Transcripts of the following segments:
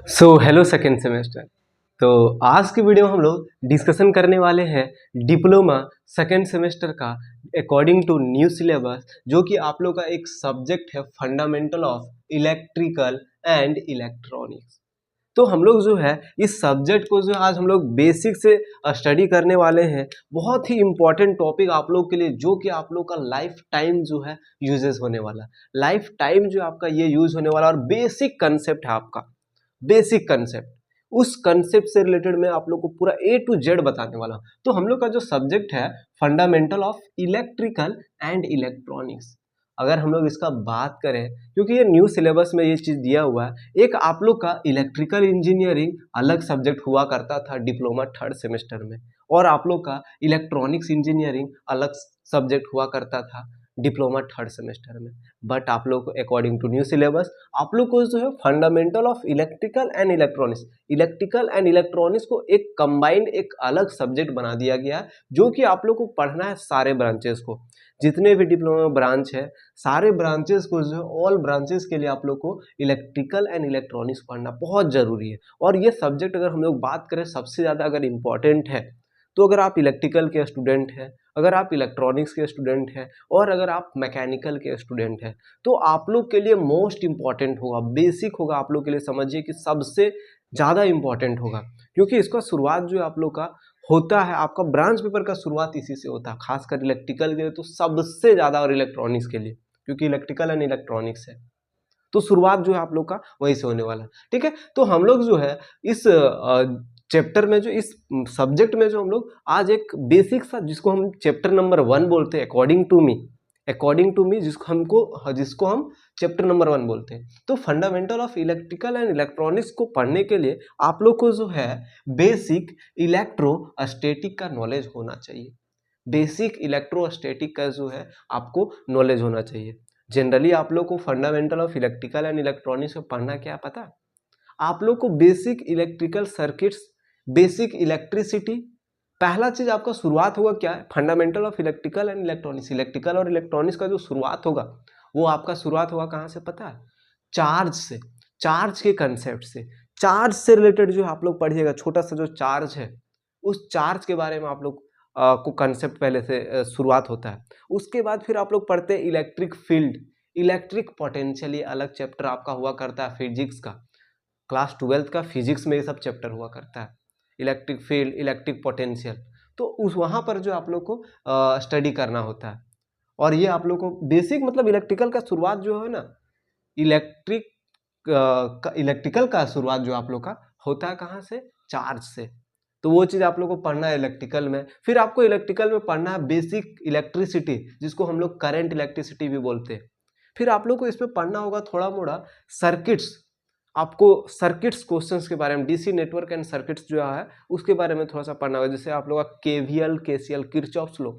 Hello second semester. तो आज की वीडियो में हम लोग डिस्कशन करने वाले हैं डिप्लोमा सेकेंड सेमेस्टर का अकॉर्डिंग टू न्यू सिलेबस, जो कि आप लोग का एक सब्जेक्ट है fundamental of electrical and electronics. तो हम लोग जो है इस सब्जेक्ट को जो आज हम लोग बेसिक से स्टडी करने वाले हैं। बहुत ही इंपॉर्टेंट टॉपिक आप लोग के लिए, जो कि आप लोग का लाइफ टाइम जो है यूजेस होने वाला, लाइफ टाइम जो आपका ये यूज होने वाला, और बेसिक कंसेप्ट है आपका, बेसिक कंसेप्ट। उस कंसेप्ट से रिलेटेड मैं आप लोग को पूरा ए टू जेड बताने वाला हूं। तो हम लोग का जो सब्जेक्ट है fundamental of electrical and electronics, अगर हम लोग इसका बात करें, क्योंकि ये न्यू सिलेबस में ये चीज दिया हुआ है, एक आप लोग का इलेक्ट्रिकल इंजीनियरिंग अलग सब्जेक्ट हुआ करता था डिप्लोमा थर्ड सेमेस्टर में, और आप लोग का इलेक्ट्रॉनिक्स इंजीनियरिंग अलग सब्जेक्ट हुआ करता था डिप्लोमा थर्ड सेमेस्टर में। बट आप लोग को अकॉर्डिंग टू न्यू सिलेबस आप लोग को जो है fundamental of electrical and electronics को एक कंबाइंड एक अलग सब्जेक्ट बना दिया गया है, जो कि आप लोग को पढ़ना है सारे ब्रांचेस को, जितने भी डिप्लोमा ब्रांच है सारे ब्रांचेस को जो है, ऑल ब्रांचेस के लिए आप लोग को इलेक्ट्रिकल एंड इलेक्ट्रॉनिक्स पढ़ना बहुत जरूरी है। और ये सब्जेक्ट अगर हम लोग बात करें सबसे ज़्यादा अगर इम्पॉर्टेंट है, तो अगर आप इलेक्ट्रिकल के स्टूडेंट हैं, अगर आप इलेक्ट्रॉनिक्स के स्टूडेंट हैं, और अगर आप मैकेनिकल के स्टूडेंट हैं, तो आप लोग के लिए मोस्ट इंपॉर्टेंट होगा, बेसिक होगा, आप लोग के लिए समझिए कि सबसे ज़्यादा इंपॉर्टेंट होगा। क्योंकि इसका शुरुआत जो आप लोग का होता है, आपका ब्रांच पेपर का शुरुआत इसी से होता है, खासकर इलेक्ट्रिकल के लिए तो सबसे ज़्यादा, और इलेक्ट्रॉनिक्स के लिए क्योंकि इलेक्ट्रिकल एंड इलेक्ट्रॉनिक्स है, तो शुरुआत जो है आप लोग का वहीं से होने वाला है। ठीक है, तो हम लोग जो है इस चैप्टर में, जो इस सब्जेक्ट में, जो हम लोग आज एक बेसिक सा, जिसको हम चैप्टर नंबर 1 बोलते हैं अकॉर्डिंग टू मी जिसको हम चैप्टर नंबर 1 बोलते हैं। तो fundamental of electrical and electronics को पढ़ने के लिए आप लोग को जो है बेसिक इलेक्ट्रोस्टैटिक का नॉलेज होना चाहिए। बेसिक इलेक्ट्रोस्टैटिक का जो है आपको नॉलेज होना चाहिए। जनरली आप लोग को fundamental of electrical and electronics में पढ़ना क्या पता, आप लोग को basic electrical circuits, basic electricity, पहला चीज आपका शुरुआत होगा क्या है, fundamental of electrical and electronics. Electrical और इलेक्ट्रॉनिक्स का जो शुरुआत होगा, वो आपका शुरुआत होगा कहाँ से पता है, चार्ज से, चार्ज के कंसेप्ट से। चार्ज से रिलेटेड जो आप लोग पढ़िएगा, छोटा सा जो चार्ज है, उस चार्ज के बारे में आप लोग को कंसेप्ट पहले से शुरुआत होता है। उसके बाद फिर आप लोग पढ़ते हैं इलेक्ट्रिक फील्ड, इलेक्ट्रिक पोटेंशियल, ये अलग चैप्टर आपका हुआ करता है फिजिक्स का, क्लास 12th का फिजिक्स में ये सब चैप्टर हुआ करता है, इलेक्ट्रिक फील्ड, इलेक्ट्रिक पोटेंशियल। तो उस वहाँ पर जो आप लोग को स्टडी करना होता है। और ये आप लोग को बेसिक, मतलब इलेक्ट्रिकल का शुरुआत जो है ना, इलेक्ट्रिकल का शुरुआत जो आप लोग का होता है कहाँ से, चार्ज से। तो वो चीज़ आप लोग को पढ़ना है इलेक्ट्रिकल में। फिर आपको इलेक्ट्रिकल में पढ़ना है बेसिक इलेक्ट्रिसिटी, जिसको हम लोग करंट इलेक्ट्रिसिटी भी बोलते हैं। फिर आप लोग को इसमें पढ़ना होगा थोड़ा मोड़ा सर्किट्स, आपको सर्किट्स क्वेश्चंस के बारे में, डीसी नेटवर्क एंड सर्किट्स जो है उसके बारे में थोड़ा सा पढ़ना होगा, जैसे आप लोग का केवीएल, केसीएल, किरचॉफ्स लॉ,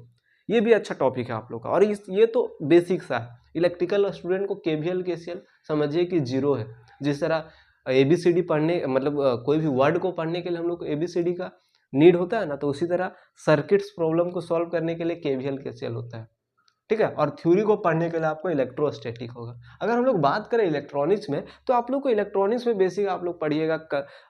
ये भी अच्छा टॉपिक है आप लोग का। और ये तो बेसिक सा है। इलेक्ट्रिकल स्टूडेंट को केवीएल, केसीएल समझिए कि जीरो है। जिस तरह एबीसीडी पढ़ने, मतलब कोई भी वर्ड को पढ़ने के लिए हम लोग को एबीसीडी का नीड होता है ना, तो उसी तरह सर्किट्स प्रॉब्लम को सॉल्व करने के लिए केवीएल, केसीएल होता है। ठीक है, और थ्योरी को पढ़ने के लिए आपको इलेक्ट्रोस्टैटिक होगा। अगर हम लोग बात करें इलेक्ट्रॉनिक्स में, तो आप लोग को इलेक्ट्रॉनिक्स में बेसिक आप लोग पढ़िएगा,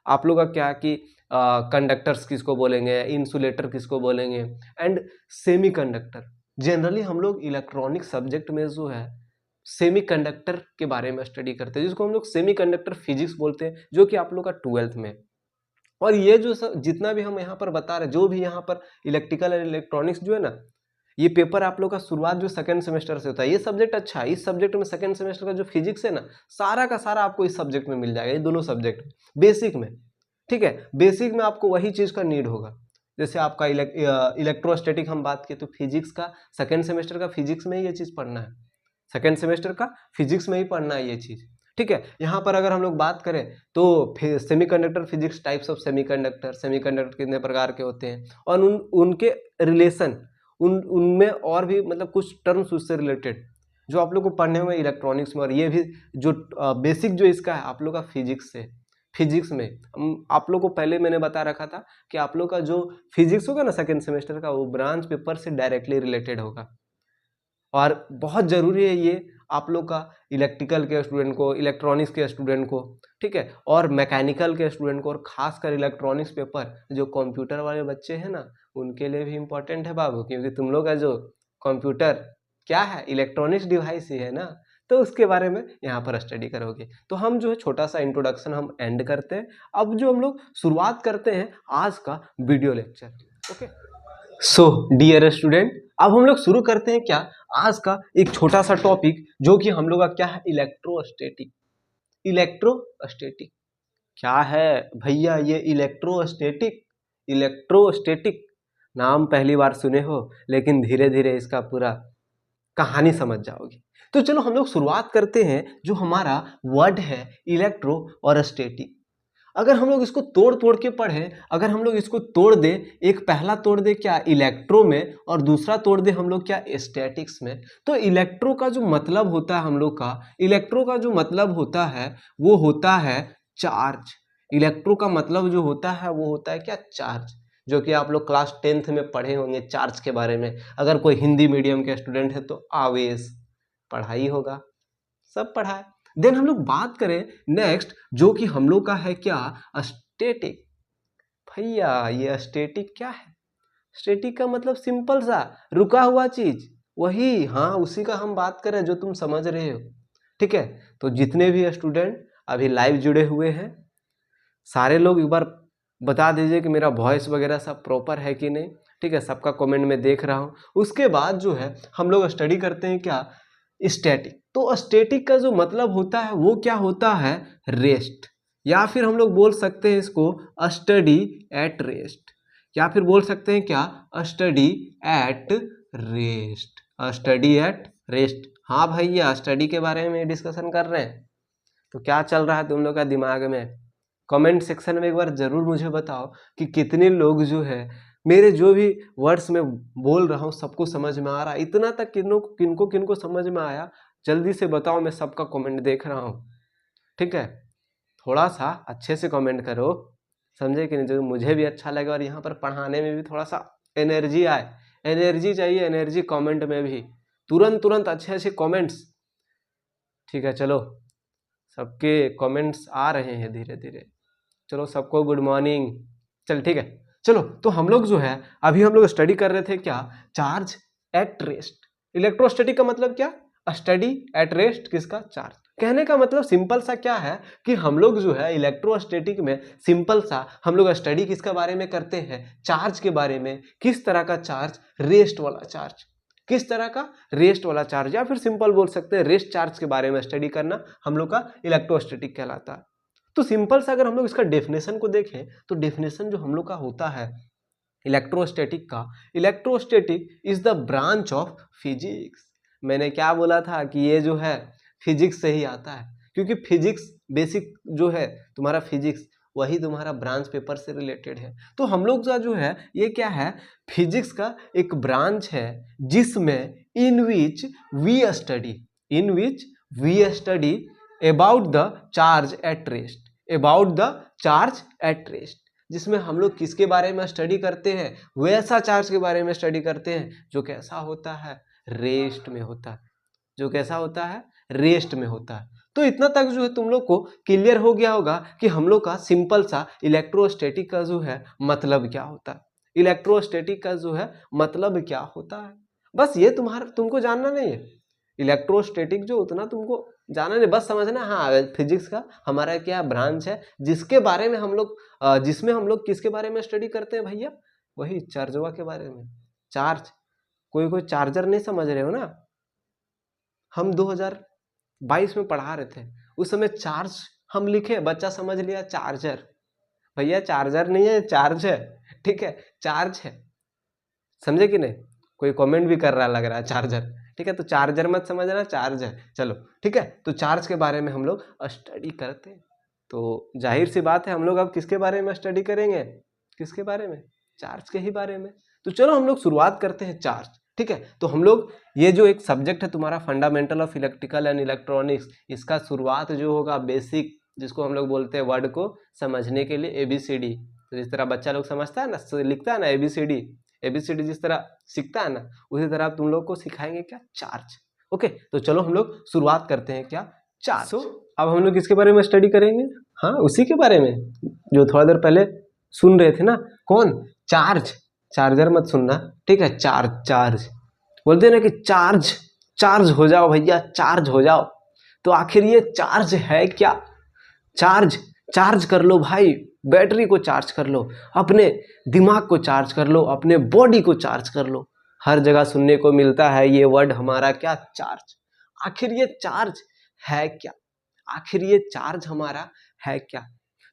आप लोग का क्या कि कंडक्टर्स किसको बोलेंगे, इंसुलेटर किसको बोलेंगे, एंड सेमीकंडक्टर। जनरली हम लोग इलेक्ट्रॉनिक सब्जेक्ट में जो है सेमीकंडक्टर के बारे में स्टडी करते हैं, जिसको हम लोग सेमीकंडक्टर फिजिक्स बोलते हैं, जो कि आप लोग का 12th में। और ये जो जितना भी हम यहाँ पर बता रहे हैं, जो भी यहाँ पर इलेक्ट्रिकल और इलेक्ट्रॉनिक्स जो है ना, ये पेपर आप लोग का शुरुआत जो सेकंड सेमेस्टर से होता है। ये सब्जेक्ट अच्छा है, इस सब्जेक्ट में सेकंड सेमेस्टर का जो फिजिक्स है ना, सारा का सारा आपको इस सब्जेक्ट में मिल जाएगा, ये दोनों सब्जेक्ट बेसिक में। ठीक है, बेसिक में आपको वही चीज का नीड होगा। जैसे आपका इलेक्ट्रोस्टैटिक हम बात किए, तो फिजिक्स का सेकंड सेमेस्टर का फिजिक्स में ही ये चीज पढ़ना है, सेकंड सेमेस्टर का फिजिक्स में ही पढ़ना है ये चीज। ठीक है, यहाँ पर अगर हम लोग बात करें तो semiconductor physics, types of semiconductor, semiconductor कितने प्रकार के होते हैं, और उनके रिलेशन, उनमें और भी मतलब कुछ टर्म्स उससे रिलेटेड जो आप लोग को पढ़ने होंगे इलेक्ट्रॉनिक्स में। और ये भी जो बेसिक जो इसका है आप लोग का फिजिक्स से, फिजिक्स में आप लोग को पहले मैंने बता रखा था कि आप लोग का जो फिजिक्स होगा ना सेकेंड सेमेस्टर का, वो ब्रांच पेपर से डायरेक्टली रिलेटेड होगा। और बहुत ज़रूरी है ये आप लोग का इलेक्ट्रिकल के स्टूडेंट को, इलेक्ट्रॉनिक्स के स्टूडेंट को, ठीक है, और मैकेनिकल के स्टूडेंट को, और खासकर इलेक्ट्रॉनिक्स पेपर जो कंप्यूटर वाले बच्चे हैं ना, उनके लिए भी इम्पोर्टेंट है बाबू, क्योंकि तुम लोग का जो कंप्यूटर क्या है, इलेक्ट्रॉनिक्स डिवाइस ही है ना, तो उसके बारे में यहाँ पर स्टडी करोगे। तो हम जो है छोटा सा इंट्रोडक्शन हम एंड करते हैं, अब जो हम लोग शुरुआत करते हैं आज का video lecture. Okay, so dear student, अब हम लोग शुरू करते हैं क्या, आज का एक छोटा सा टॉपिक, जो कि हम लोग का क्या है, इलेक्ट्रोस्टैटिक। इलेक्ट्रोस्टैटिक क्या है भैया, ये इलेक्ट्रोस्टैटिक, इलेक्ट्रोस्टैटिक नाम पहली बार सुने हो, लेकिन धीरे धीरे इसका पूरा कहानी समझ जाओगे। तो चलो हम लोग शुरुआत करते हैं, जो हमारा वर्ड है इलेक्ट्रो और स्टैटिक। अगर हम लोग इसको तोड़ तोड़ के पढ़ें, अगर हम लोग इसको तोड़ दें, एक पहला तोड़ दे क्या इलेक्ट्रो में, और दूसरा तोड़ दे हम लोग क्या स्टैटिक्स में, तो इलेक्ट्रो का जो मतलब होता है हम लोग का, इलेक्ट्रो का जो मतलब होता है वो होता है चार्ज। इलेक्ट्रो का मतलब जो होता है वो होता है क्या, चार्ज, जो कि आप लोग क्लास 10th में पढ़े होंगे चार्ज के बारे में। अगर कोई हिंदी मीडियम के स्टूडेंट है तो आवेश पढ़ा ही होगा, सब पढ़ा है। देन हम लोग बात करें नेक्स्ट, जो कि हम लोग का है क्या, स्टैटिक। भैया ये स्टैटिक क्या है, स्टैटिक का मतलब सिंपल सा रुका हुआ चीज, वही, हाँ उसी का हम बात कर रहे हैं जो तुम समझ रहे हो, ठीक है। तो जितने भी स्टूडेंट अभी लाइव जुड़े हुए हैं, सारे लोग एक बार बता दीजिए कि मेरा वॉइस वगैरह सब प्रॉपर है कि नहीं, ठीक है, सबका कमेंट में देख रहा हूँ। उसके बाद जो है हम लोग स्टडी करते हैं क्या, स्टैटिक। तो स्टैटिक का जो मतलब होता है वो क्या होता है, रेस्ट, या फिर हम लोग बोल सकते हैं इसको स्टडी एट रेस्ट, या फिर बोल सकते हैं क्या, study at rest, study at rest. हाँ भैया, स्टडी के बारे में डिस्कशन कर रहे हैं, तो क्या चल रहा है तुम लोग का दिमाग में, कमेंट सेक्शन में एक बार जरूर मुझे बताओ कि कितने लोग जो है मेरे जो भी वर्ड्स में बोल रहा हूँ सबको समझ में आ रहा है। इतना तक किनको किनको समझ में आया जल्दी से बताओ, मैं सबका कमेंट देख रहा हूँ, ठीक है। थोड़ा सा अच्छे से कमेंट करो, समझे कि नहीं, जो मुझे भी अच्छा लगे और यहाँ पर पढ़ाने में भी थोड़ा सा एनर्जी आए, एनर्जी चाहिए, एनर्जी कमेंट में भी, तुरंत अच्छे अच्छे कमेंट्स, ठीक है। चलो सबके कमेंट्स आ रहे हैं धीरे धीरे, चलो सबको गुड मॉर्निंग, चल ठीक है। चलो तो हम लोग जो है अभी हम लोग स्टडी कर रहे थे क्या, चार्ज एट रेस्ट। इलेक्ट्रोस्टैटिक का मतलब क्या, स्टडी एट रेस्ट किसका, चार्ज। कहने का मतलब सिंपल सा क्या है कि हम लोग जो है इलेक्ट्रोस्टैटिक में सिंपल सा हम लोग स्टडी किसके बारे में करते हैं, चार्ज के बारे में। किस तरह का चार्ज, रेस्ट वाला चार्ज, किस तरह का, रेस्ट वाला चार्ज, या फिर सिंपल बोल सकते हैं रेस्ट चार्ज के बारे में स्टडी करना हम लोग का इलेक्ट्रोस्टैटिक कहलाता है। तो सिंपल सा अगर हम लोग इसका डेफिनेशन को देखें, तो डेफिनेशन जो हम लोग का होता है इलेक्ट्रोस्टैटिक का, electrostatic is the branch of physics. मैंने क्या बोला था कि ये जो है फिजिक्स से ही आता है, क्योंकि फिजिक्स बेसिक जो है तुम्हारा फिजिक्स, वही तुम्हारा ब्रांच पेपर से रिलेटेड है। तो हम लोग का जो है ये क्या है, फिजिक्स का एक ब्रांच है, जिसमें in which we study about the charge at rest, about the charge at rest, जिसमें हम लोग किसके बारे में स्टडी करते हैं, वैसा चार्ज के बारे में स्टडी करते हैं जो कैसा होता है, रेस्ट में होता है, जो कैसा होता है, रेस्ट में होता है। तो इतना तक जो है तुम लोग को क्लियर हो गया होगा कि हम लोग का सिंपल सा इलेक्ट्रोस्टैटिक का जो है मतलब क्या होता है, इलेक्ट्रोस्टैटिक का जो है मतलब क्या होता है। बस ये तुमको जानना नहीं है, इलेक्ट्रोस्टैटिक जो उतना तुमको जाना नहीं, बस समझना हाँ फिजिक्स का हमारा क्या ब्रांच है, जिसके बारे में हम लोग जिसमें हम लोग किसके बारे में स्टडी करते हैं भैया, वही चार्जवा के बारे में। चार्ज, कोई चार्जर नहीं समझ रहे हो ना, हम 2022 में पढ़ा रहे थे, उस समय चार्ज हम लिखे, बच्चा समझ लिया चार्जर, भैया चार्जर नहीं है, चार्ज है, ठीक है, चार्ज है, समझे कि नहीं। कोई कमेंट भी कर रहा लग रहा है चार्जर, ठीक है, तो चार्जर मत समझना, चार्ज है, चलो ठीक है। तो चार्ज के बारे में हम लोग स्टडी करते हैं, तो जाहिर सी बात है हम लोग अब किसके बारे में स्टडी करेंगे, किसके बारे में, चार्ज के ही बारे में। तो चलो हम लोग शुरुआत करते हैं चार्ज, ठीक है। तो हम लोग ये जो एक सब्जेक्ट है तुम्हारा fundamental of electrical and electronics, इसका शुरुआत जो होगा बेसिक, जिसको हम लोग बोलते हैं वर्ड को समझने के लिए ABCD। तो जिस तरह बच्चा लोग समझता है ना, लिखता है ना ABCD जिस तरह सीखता है ना, उसी तरह तुम लोग को सिखाएंगे क्या, चार्ज। ओके, तो चलो हम लोग शुरुआत करते हैं क्या, चार्ज। अब हम लोग किसके बारे में स्टडी करेंगे, हाँ उसी के बारे में जो थोड़ा देर पहले सुन रहे थे ना, कौन, चार्ज, चार्जर मत सुनना, ठीक है, चार्ज, चार्ज बोलते हैं ना कि चार्ज, चार्ज हो जाओ भैया, चार्ज हो जाओ। तो आखिर ये चार्ज है क्या, चार्ज, चार्ज कर लो भाई, बैटरी को चार्ज कर लो, अपने दिमाग को चार्ज कर लो, अपने बॉडी को चार्ज कर लो। हर जगह सुनने को मिलता है ये वर्ड हमारा क्या, चार्ज। आखिर ये चार्ज है क्या, आखिर ये चार्ज हमारा है क्या।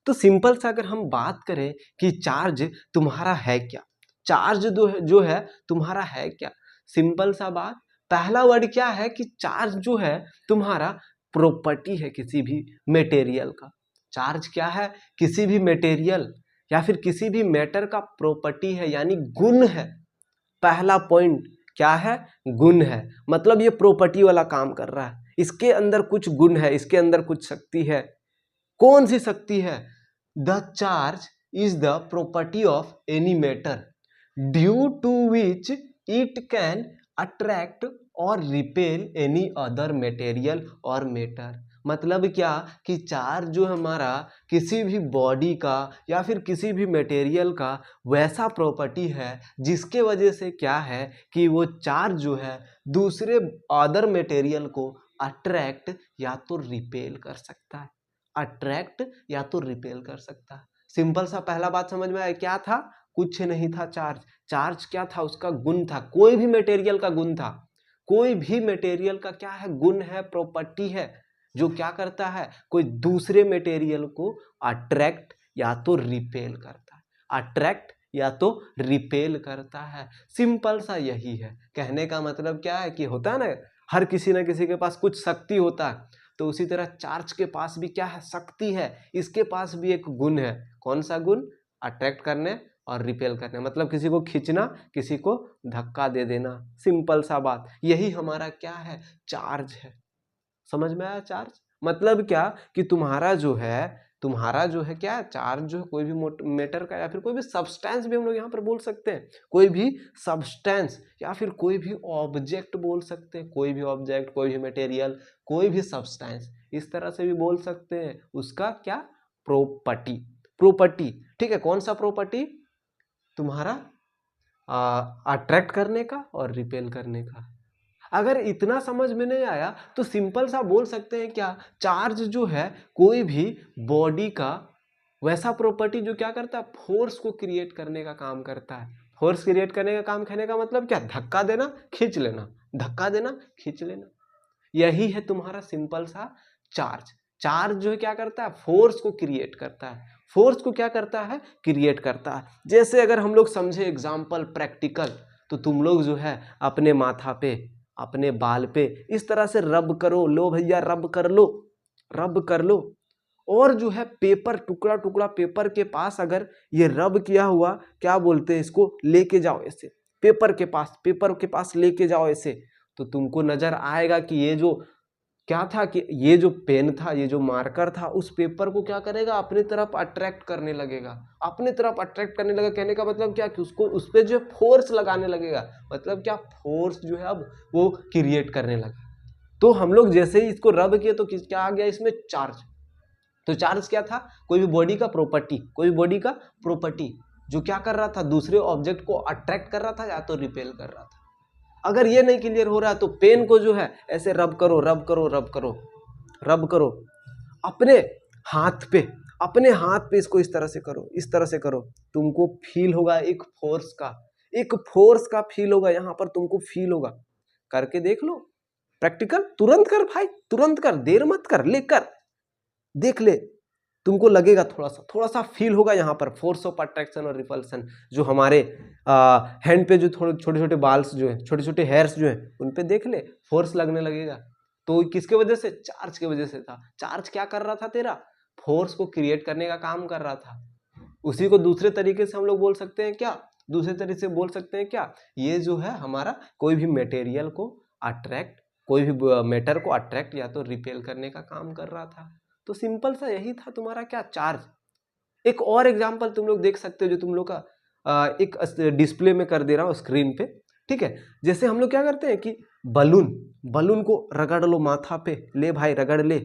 तो सिंपल सा अगर हम बात करें कि चार्ज तुम्हारा है क्या, चार्ज जो है तुम्हारा है क्या, सिंपल सा बात, पहला वर्ड क्या है कि चार्ज जो है तुम्हारा प्रॉपर्टी है किसी भी मटेरियल का। चार्ज क्या है, किसी भी मटेरियल या फिर किसी भी मैटर का प्रॉपर्टी है, यानी गुण है। पहला पॉइंट क्या है, गुण है, मतलब ये प्रॉपर्टी वाला काम कर रहा है, इसके अंदर कुछ गुण है, इसके अंदर कुछ शक्ति है। कौन सी शक्ति है, the charge is the property of any matter due to which it can attract और रिपेल एनी अदर मटेरियल और मैटर। मतलब क्या कि चार्ज जो हमारा किसी भी बॉडी का या फिर किसी भी मटेरियल का वैसा प्रॉपर्टी है जिसके वजह से क्या है कि वो चार्ज जो है दूसरे अदर मटेरियल को अट्रैक्ट या तो रिपेल कर सकता है, अट्रैक्ट या तो रिपेल कर सकता है। सिंपल सा पहला बात समझ में आया, क्या था, कुछ नहीं था चार्ज। चार्ज क्या था, उसका गुण था, कोई भी मटेरियल का गुण था, कोई भी मटेरियल का क्या है, गुण है, प्रॉपर्टी है, जो क्या करता है, कोई दूसरे मटेरियल को अट्रैक्ट या तो रिपेल करता है, अट्रैक्ट या तो रिपेल करता है। सिंपल सा यही है, कहने का मतलब क्या है कि होता है ना, हर किसी ना किसी के पास कुछ शक्ति होता है, तो उसी तरह चार्ज के पास भी क्या है, शक्ति है, इसके पास भी एक गुण है। कौन सा गुण, अट्रैक्ट करने और रिपेल करने, मतलब किसी को खींचना, किसी को धक्का दे देना, सिंपल सा बात, यही हमारा क्या है, चार्ज है। समझ में आया, चार्ज मतलब क्या कि तुम्हारा जो है क्या, चार्ज जो है कोई भी मैटर का या फिर कोई भी सब्सटेंस भी हम लोग यहाँ पर बोल सकते हैं, कोई भी सब्सटेंस या फिर कोई भी ऑब्जेक्ट बोल सकते हैं, कोई भी ऑब्जेक्ट, कोई भी मटेरियल, कोई भी सब्सटेंस, इस तरह से भी बोल सकते हैं। उसका क्या, प्रॉपर्टी, प्रॉपर्टी, ठीक है, कौन सा प्रॉपर्टी, तुम्हारा अट्रैक्ट करने का और रिपेल करने का। अगर इतना समझ में नहीं आया तो सिंपल सा बोल सकते हैं क्या, चार्ज जो है कोई भी बॉडी का वैसा प्रॉपर्टी जो क्या करता है, फोर्स को क्रिएट करने का काम करता है। फोर्स क्रिएट करने का काम करने का मतलब क्या, धक्का देना, खींच लेना, धक्का देना, खींच लेना, यही है तुम्हारा सिंपल सा चार्ज। चार्ज जो है क्या करता है, फोर्स को क्रिएट करता है, फोर्स को क्या करता है, क्रिएट करता है। जैसे अगर हम लोग समझे एग्जाम्पल प्रैक्टिकल, तो तुम लोग जो है अपने माथा पे, अपने बाल पे इस तरह से रब करो, लो भैया रब कर लो, रब कर लो, और जो है पेपर, टुकड़ा टुकड़ा पेपर के पास अगर ये रब किया हुआ, क्या बोलते हैं इसको, लेके जाओ ऐसे पेपर के पास, पेपर के पास लेके जाओ ऐसे, तो तुमको नजर आएगा कि ये जो क्या था, कि ये जो पेन था, ये जो मार्कर था, उस पेपर को क्या करेगा, अपनी तरफ अट्रैक्ट करने लगेगा, अपनी तरफ अट्रैक्ट करने लगेगा। कहने का मतलब क्या कि उसको, उस पर जो है फोर्स लगाने लगेगा, मतलब क्या, फोर्स जो है अब वो क्रिएट करने लगा। तो हम लोग जैसे ही इसको रब किए तो क्या आ गया इसमें, चार्ज। तो चार्ज क्या था, कोई भी बॉडी का प्रॉपर्टी, कोई भी बॉडी का प्रॉपर्टी जो क्या कर रहा था, दूसरे ऑब्जेक्ट को अट्रैक्ट कर रहा था या तो रिपेल कर रहा था। अगर ये नहीं क्लियर हो रहा तो पेन को जो है ऐसे रब करो, रब करो, रब करो, रब करो अपने हाथ पे, अपने हाथ पे इसको इस तरह से करो, इस तरह से करो, तुमको फील होगा एक फोर्स का, एक फोर्स का फील होगा, यहां पर तुमको फील होगा। करके देख लो प्रैक्टिकल, तुरंत कर भाई, तुरंत कर, देर मत कर, लेकर देख ले, तुमको लगेगा थोड़ा सा फील होगा यहाँ पर, फोर्स ऑफ अट्रैक्शन और रिपल्सन। जो हमारे हैंड पे जो थोड़े छोटे छोटे बाल्स जो है, छोटे छोटे हेयर्स जो है, उन पे देख ले, फोर्स लगने लगेगा। तो किसके वजह से, चार्ज के वजह से था। चार्ज क्या कर रहा था, तेरा फोर्स को क्रिएट करने का काम कर रहा था। उसी को दूसरे तरीके से हम लोग बोल सकते हैं क्या, दूसरे तरीके से बोल सकते हैं क्या, ये जो है हमारा कोई भी मटेरियल को अट्रैक्ट, कोई भी मैटर को अट्रैक्ट या तो रिपेल करने का काम कर रहा था। तो सिंपल सा यही था तुम्हारा क्या, चार्ज। एक और एग्जांपल तुम लोग देख सकते हो, जो तुम लोग का एक डिस्प्ले में कर दे रहा हूँ स्क्रीन पे, ठीक है, जैसे हम लोग क्या करते हैं कि बलून को रगड़ लो माथा पे, ले भाई रगड़ ले,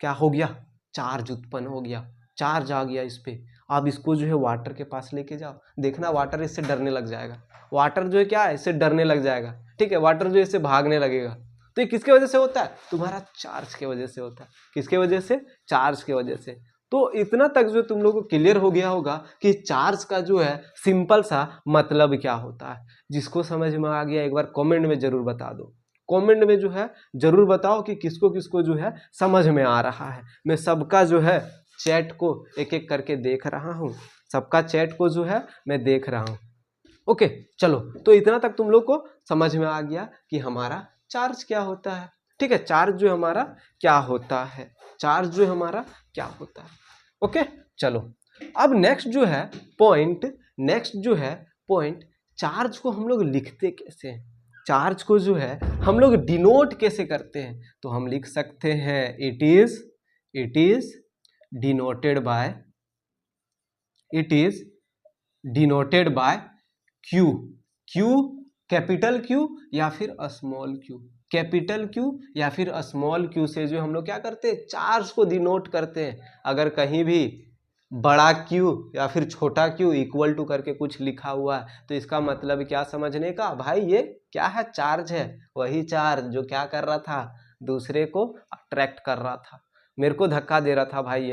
क्या हो गया, चार्ज उत्पन्न हो गया, चार्ज आ गया इस पे। अब इसको जो है वाटर के पास लेके जाओ, देखना वाटर इससे डरने लग जाएगा, वाटर जो है क्या है, इससे डरने लग जाएगा, ठीक है, वाटर जो है इससे भागने लगेगा। तो ये किसके वजह से होता है, तुम्हारा चार्ज के वजह से होता है। किसके वजह से, चार्ज के वजह से। तो इतना तक जो तुम लोगों को क्लियर हो गया होगा कि चार्ज का जो है सिंपल सा मतलब क्या होता है। जिसको समझ में आ गया एक बार कमेंट में जरूर बता दो, कमेंट में जो है जरूर बताओ कि किसको किसको जो है समझ में आ रहा है। मैं सबका जो है चैट को एक एक करके देख रहा हूँ, सबका चैट को जो है मैं देख रहा हूँ। ओके चलो, तो इतना तक तुम लोग को समझ में आ गया कि हमारा चार्ज क्या होता है। ठीक है, चार्ज जो हमारा क्या होता है, चार्ज जो हमारा क्या होता है। ओके चलो, अब नेक्स्ट जो है पॉइंट, चार्ज को हम लोग लिखते कैसे हैं, चार्ज को जो है हम लोग डिनोट कैसे करते हैं। तो हम लिख सकते हैं it is denoted by Q, Q capital Q या फिर स्मॉल क्यू, कैपिटल क्यू या फिर स्मॉल क्यू से जो हम लोग क्या करते हैं, चार्ज को डिनोट करते हैं। अगर कहीं भी बड़ा क्यू या फिर छोटा क्यू इक्वल टू करके कुछ लिखा हुआ है तो इसका मतलब क्या समझने का, भाई ये क्या है, चार्ज है। वही चार्ज जो क्या कर रहा था, दूसरे को अट्रैक्ट कर रहा था, मेरे को धक्का दे रहा था भाई,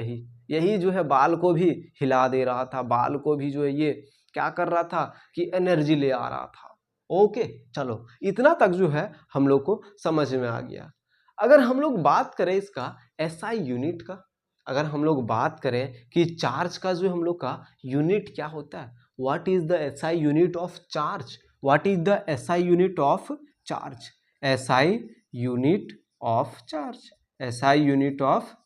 यही जो है बाल को भी हिला दे रहा था, बाल को भी जो है ये क्या कर रहा था कि एनर्जी ले आ रहा था। ओके चलो, इतना तक जो है हम लोग को समझ में आ गया। अगर हम लोग बात करें इसका एसआई यूनिट का, अगर हम लोग बात करें कि चार्ज का जो हम लोग का यूनिट क्या होता है, what is the SI unit of charge, what is the SI unit of charge, SI unit of charge, SI unit of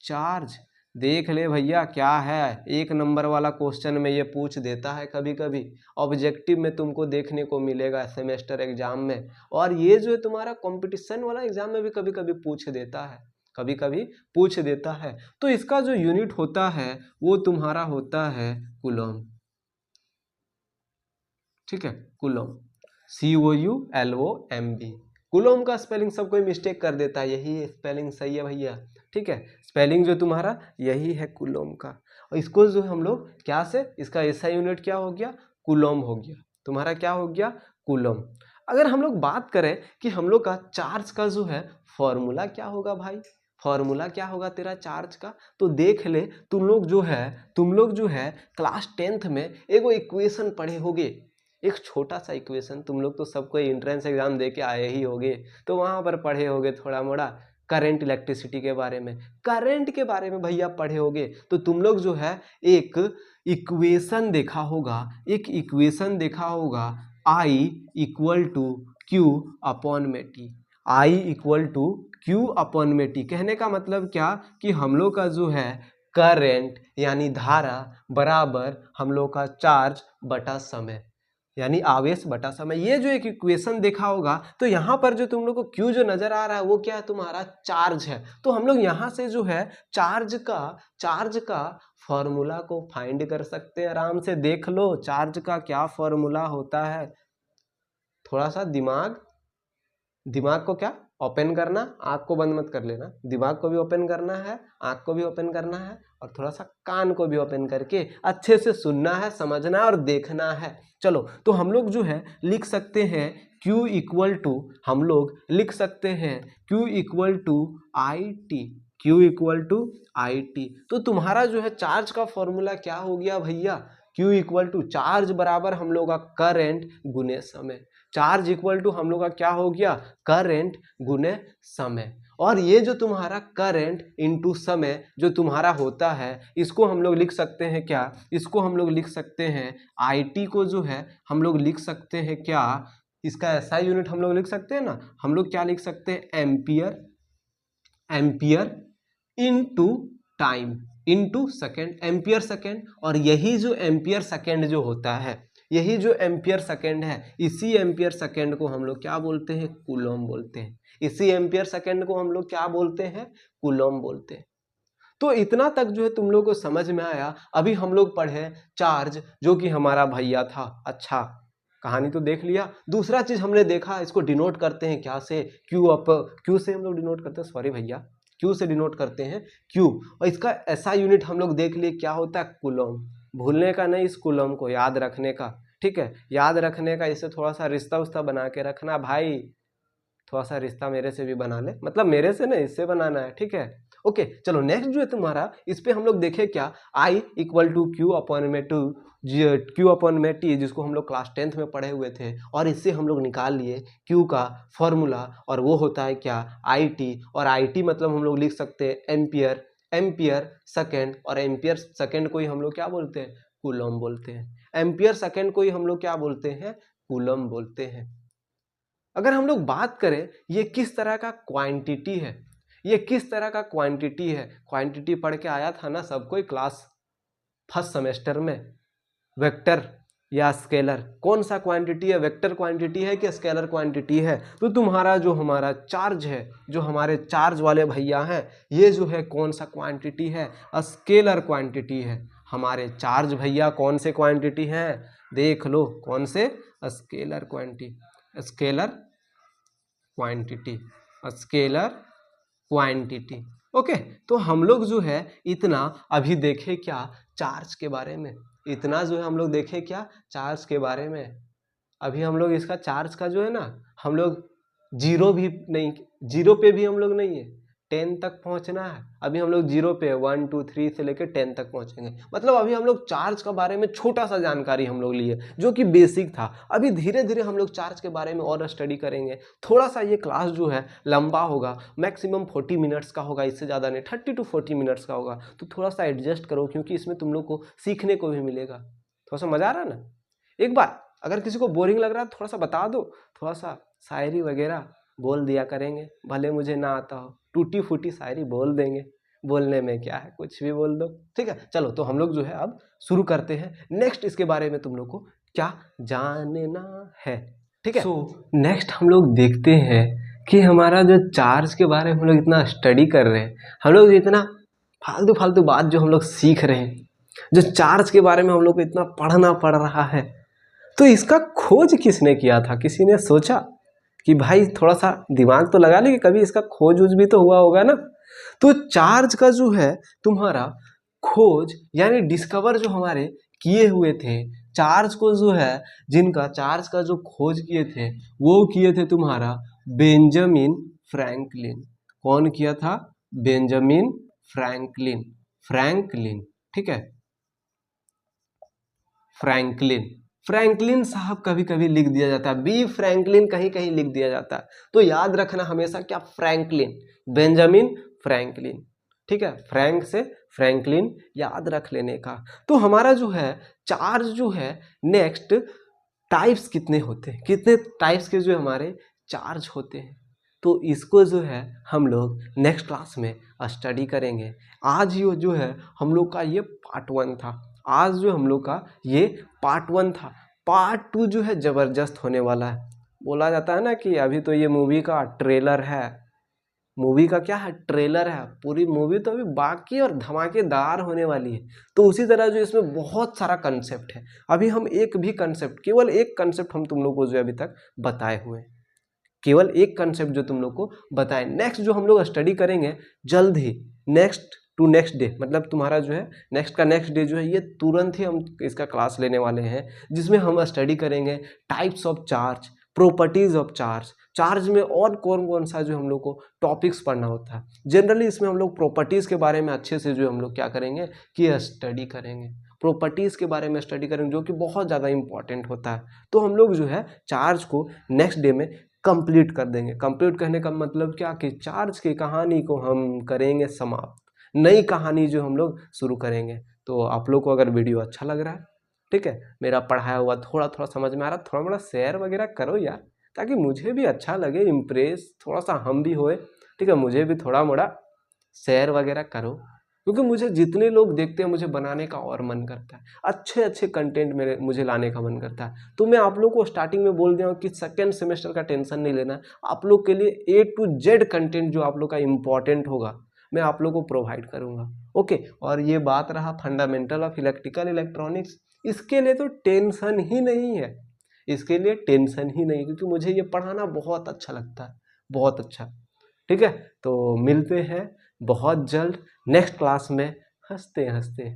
charge. देख ले भैया क्या है, एक नंबर वाला क्वेश्चन में ये पूछ देता है, कभी कभी ऑब्जेक्टिव में तुमको देखने को मिलेगा सेमेस्टर एग्जाम में, और ये जो है तुम्हारा कंपटीशन वाला एग्जाम में भी कभी कभी पूछ देता है, कभी कभी पूछ देता है। तो इसका जो यूनिट होता है वो तुम्हारा होता है कूलम, ठीक है, कूलम, COULOMB। कूलम का स्पेलिंग सब कोई मिस्टेक कर देता है, यही स्पेलिंग सही है भैया, ठीक है, स्पेलिंग जो तुम्हारा यही है कूलम का। और इसको जो हम लोग क्या से, इसका एसआई यूनिट क्या हो गया, कूलम हो गया, तुम्हारा क्या हो गया, कूलम। अगर हम लोग बात करें कि हम लोग का चार्ज का जो है फॉर्मूला क्या होगा भाई, फॉर्मूला क्या होगा तेरा चार्ज का, तो देख ले, तुम लोग जो है क्लास 10th में एगो इक्वेशन पढ़े होगे, एक छोटा सा इक्वेशन, तुम लोग तो सबको एंट्रेंस एग्जाम दे के आए ही होगे, तो वहां पर पढ़े होगे थोड़ा मोड़ा करंट इलेक्ट्रिसिटी के बारे में, करंट के बारे में भैया पढ़े होगे। तो तुम लोग जो है एक इक्वेशन देखा होगा, I equal to Q upon में T, I equal to Q upon में टी। कहने का मतलब क्या कि हम लोग का जो है करंट यानी धारा बराबर हम लोग का चार्ज बटा समय, यानी आवेश बटा समय। ये जो एक इक्वेशन देखा होगा, तो यहाँ पर जो तुम लोग को क्यू जो नजर आ रहा है वो क्या है, तुम्हारा चार्ज है। तो हम लोग यहाँ से जो है चार्ज का फॉर्मूला को फाइंड कर सकते हैं, आराम से देख लो चार्ज का क्या फॉर्मूला होता है। थोड़ा सा दिमाग को क्या ओपन करना, आँख को बंद मत कर लेना, दिमाग को भी ओपन करना है, आँख को भी ओपन करना है, और थोड़ा सा कान को भी ओपन करके अच्छे से सुनना है, समझना है और देखना है। चलो, तो हम लोग जो है लिख सकते हैं Q इक्वल टू, हम लोग लिख सकते हैं Q equal to IT, Q equal to IT। तो तुम्हारा जो है चार्ज का फॉर्मूला क्या हो गया भैया, Q इक्वल टू चार्ज बराबर हम लोग का करंट गुने समय, चार्ज इक्वल टू हम लोग का क्या हो गया, करंट गुने समय। और ये जो तुम्हारा करंट इनटू समय जो तुम्हारा होता है, इसको हम लोग लिख सकते हैं क्या, इसको हम लोग लिख सकते हैं IT को जो है हम लोग लिख सकते हैं क्या, इसका SI यूनिट हम लोग लिख सकते हैं ना, हम लोग क्या लिख सकते हैं, ampere into time into second, ampere second. और यही जो एम्पियर सेकेंड जो होता है, यही जो एम्पियर सेकेंड है, इसी एम्पियर सेकेंड को हम लोग क्या बोलते हैं, कूलम बोलते हैं। इसी एम्पियर सेकेंड को हम लोग क्या बोलते हैं, कूलम बोलते हैं। तो इतना तक जो है तुम लोग को समझ में आया। अभी हम लोग पढ़े चार्ज जो कि हमारा भैया था। अच्छा, कहानी तो देख लिया। दूसरा चीज हमने देखा, इसको डिनोट करते हैं क्या से, क्यू से हम लोग डिनोट करते हैं, सॉरी भैया, क्यू से डिनोट करते हैं क्यू। और इसका ऐसा यूनिट हम लोग देख लिए क्या होता है, कूलम। भूलने का नहीं, इस कूलम को याद रखने का, ठीक है, याद रखने का। इससे थोड़ा सा रिश्ता उस्ता बना के रखना भाई, थोड़ा सा रिश्ता मेरे से भी बना ले, मतलब मेरे से नहीं, इससे बनाना है, ठीक है। ओके चलो नेक्स्ट जो है तुम्हारा, इस पे हम लोग देखे क्या, I equal to Q upon में टू, क्यू अपॉन में टी, जिसको हम लोग क्लास 10th में पढ़े हुए थे, और इससे हम लोग निकाल लिए क्यू का फॉर्मूला, और वो होता है क्या, आई टी। और आई टी मतलब हम लोग लिख सकते हैं एम्पियर, एम्पियर सेकेंड, और एम्पियर सेकेंड को ही हम लोग क्या बोलते हैं, कूलम बोलते हैं। एम्पियर सेकेंड को ही हम लोग क्या बोलते हैं, कूलम बोलते हैं। अगर हम लोग बात करें ये किस तरह का क्वांटिटी है, ये किस तरह का क्वांटिटी है, क्वांटिटी पढ़ के आया था ना सब कोई क्लास फर्स्ट सेमेस्टर में, वेक्टर या स्केलर, कौन सा क्वांटिटी है, वेक्टर क्वांटिटी है कि स्केलर क्वांटिटी है। तो तुम्हारा जो हमारा चार्ज है, जो हमारे चार्ज वाले भैया हैं, ये जो है कौन सा क्वांटिटी है, स्केलर क्वांटिटी है। हमारे चार्ज भैया कौन से क्वांटिटी हैं, देख लो कौन से, scalar quantity, scalar quantity, scalar quantity. Okay तो हम लोग जो है इतना अभी देखे क्या, चार्ज के बारे में, इतना जो है हम लोग देखे क्या, चार्ज के बारे में। अभी हम लोग इसका चार्ज का जो है ना, हम लोग जीरो भी नहीं, जीरो पे भी हम लोग नहीं है, 10 तक पहुंचना है। अभी हम लोग जीरो पे 1 2 3 से लेकर 10 तक पहुंचेंगे। मतलब अभी हम लोग चार्ज के बारे में छोटा सा जानकारी हम लोग लिए, जो कि बेसिक था। अभी धीरे धीरे हम लोग चार्ज के बारे में और स्टडी करेंगे। थोड़ा सा ये क्लास जो है लंबा होगा, मैक्सिमम 40 मिनट्स का होगा, इससे ज़्यादा नहीं, 30 to 40 मिनट्स का होगा। तो थोड़ा सा एडजस्ट करो, क्योंकि इसमें तुम लोग को सीखने को भी मिलेगा। थोड़ा सा मज़ा आ रहा है ना। एक बार अगर किसी को बोरिंग लग रहा है थोड़ा सा बता दो, थोड़ा सा शायरी वगैरह बोल दिया करेंगे, भले मुझे ना आता हो, टूटी फूटी शायरी बोल देंगे, बोलने में क्या है, कुछ भी बोल दो, ठीक है। चलो तो हम लोग जो है अब शुरू करते हैं। नेक्स्ट इसके बारे में तुम लोग को क्या जानना है, ठीक है। सो नेक्स्ट हम लोग देखते हैं कि हमारा जो चार्ज के बारे में हम लोग इतना स्टडी कर रहे हैं, हम लोग इतना फालतू फालतू बात जो हम लोग सीख रहे हैं, जो चार्ज के बारे में हम लोग को इतना पढ़ना पड़ रहा है, तो इसका खोज किसने किया था, किसी ने सोचा कि भाई थोड़ा सा दिमाग तो लगा ले कि कभी इसका खोज भी तो हुआ होगा ना। तो चार्ज का जो है तुम्हारा खोज यानी डिस्कवर जो हमारे किए हुए थे, चार्ज को जो है, जिनका चार्ज का जो खोज किए थे वो किए थे तुम्हारा बेंजामिन फ्रैंकलिन। कौन किया था, बेंजामिन फ्रैंकलिन, फ्रैंकलिन, ठीक है, फ्रैंकलिन। फ्रैंकलिन साहब कभी कभी लिख दिया जाता है, बी फ्रैंकलिन कहीं कहीं लिख दिया जाता है, तो याद रखना हमेशा क्या, फ्रैंकलिन, बेंजामिन फ्रैंकलिन, ठीक है, फ्रैंक से फ्रैंकलिन याद रख लेने का। तो हमारा जो है चार्ज जो है, नेक्स्ट टाइप्स कितने होते हैं, कितने टाइप्स के जो हमारे चार्ज होते हैं, तो इसको जो है हम लोग नेक्स्ट क्लास में स्टडी करेंगे। आज ये जो है हम लोग का ये पार्ट 1 था, आज जो हम लोग का ये पार्ट 1 था। पार्ट 2 जो है ज़बरदस्त होने वाला है। बोला जाता है ना कि अभी तो ये मूवी का ट्रेलर है, मूवी का क्या है, ट्रेलर है, पूरी मूवी तो अभी बाकी और धमाकेदार होने वाली है। तो उसी तरह जो इसमें बहुत सारा कंसेप्ट है, अभी हम एक भी कंसेप्ट, केवल एक कंसेप्ट हम तुम लोग को जो अभी तक बताए हुए हैं, केवल एक कंसेप्ट जो तुम लोग को बताएं। नेक्स्ट जो हम लोग स्टडी करेंगे जल्द ही, नेक्स्ट टू नेक्स्ट डे, मतलब तुम्हारा जो है नेक्स्ट का नेक्स्ट डे जो है ये तुरंत ही हम इसका क्लास लेने वाले हैं, जिसमें हम स्टडी करेंगे types of charge, properties of charge, charge में और कौन कौन सा जो हम लोग को टॉपिक्स पढ़ना होता है। जनरली इसमें हम लोग प्रॉपर्टीज़ के बारे में अच्छे से जो हम लोग क्या करेंगे कि स्टडी करेंगे, प्रॉपर्टीज़ के बारे में स्टडी करेंगे, जो कि बहुत ज़्यादा इंपॉर्टेंट होता है। तो हम लोग जो है चार्ज को नेक्स्ट डे में कंप्लीट कर देंगे। कंप्लीट करने का मतलब क्या कि चार्ज की कहानी को हम करेंगे समाप्त, नई कहानी जो हम लोग शुरू करेंगे। तो आप लोग को अगर वीडियो अच्छा लग रहा है, ठीक है, मेरा पढ़ाया हुआ थोड़ा थोड़ा समझ में आ रहा है, थोड़ा मोड़ा शेयर वगैरह करो यार, ताकि मुझे भी अच्छा लगे, इम्प्रेस थोड़ा सा हम भी होए, ठीक है, मुझे भी थोड़ा मोड़ा शेयर वगैरह करो, क्योंकि मुझे जितने लोग देखते हैं मुझे बनाने का और मन करता है, अच्छे अच्छे कंटेंट मेरे मुझे लाने का मन करता है। तो मैं आप लोग को स्टार्टिंग में बोल दिया हूँ कि सेकेंड सेमेस्टर का टेंशन नहीं लेना, आप लोग के लिए A to Z कंटेंट जो आप लोग का इम्पॉर्टेंट होगा मैं आप लोग को प्रोवाइड करूँगा। ओके, और ये बात रहा फंडामेंटल ऑफ इलेक्ट्रिकल इलेक्ट्रॉनिक्स, इसके लिए तो टेंशन ही नहीं है, इसके लिए टेंशन ही नहीं, क्योंकि मुझे ये पढ़ाना बहुत अच्छा लगता है, बहुत अच्छा। ठीक है, तो मिलते हैं बहुत जल्द नेक्स्ट क्लास में, हंसते हंसते।